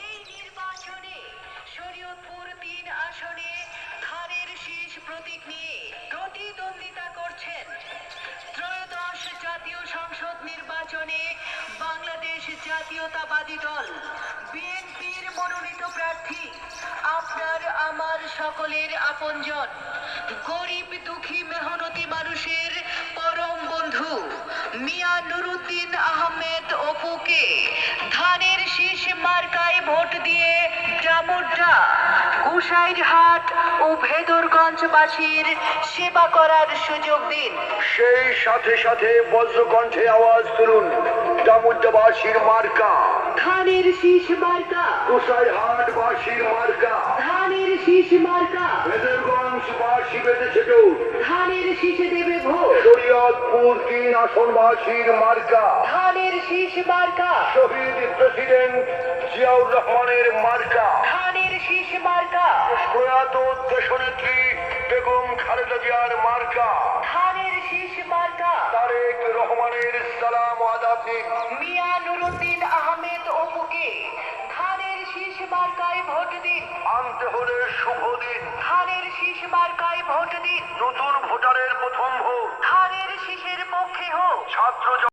এই নির্বাচনে শরীয়তপুর ৩ আসনে ধানের শীষ প্রতীক নিয়ে প্রতিদ্বন্দ্বিতা করছেন ত্রয়োদশ জাতীয় সংসদ নির্বাচনে বাংলাদেশ জাতীয়তাবাদী দল বিএনপির মনোনীত প্রার্থী আপনার আমার সকলের আপনজন গরিব দুঃখী মেহনতি মানুষের পরম বন্ধু মিয়া নুরুদ্দিন আহমেদ অপুকে ধানের শীষ মার্কায় ভোট দিয়ে ডামুড্ডা গোসাইরহাট ও ভেদরগঞ্জবাসীর সেবা করার সুযোগ দিন। সেই সাথে সাথে বজ্রকণ্ঠে আওয়াজ তুলুন ডামুড্ডাবাসীর মার্কা ধানের শীষ মার্কা, গোসাইরহাটবাসীর মার্কা, ধানের শীষ মার্কা, ভেদরগঞ্জবাসী বেঁধেছে ধানের শীষে দেবে ভোট, শরীয়তপুর ৩ আসনবাসীর মার্কা, ধানের শীষ মার্কা, শহীদ প্রেসিডেন্ট জিয়াউর রহমানের মার্কা, ধানের শীষ মার্কা, প্রয়াত দেশনেত্রী বেগম খালেদা জিয়ার মার্কা, ধানের শীষ মার্কা, তারেক রহমানের সালাম আদাব দিন। মিয়া নুরুদ্দিন আহমেদ অপুকে ধানের শীষ মার্কায় ভোট দিন। আনতে হলে শুভ দিন, ধানের শীষ মার্কায় ভোট দিন। নতুন ভোটারের প্রথম ভোট ধানের শীষের পক্ষে হোক ছাত্র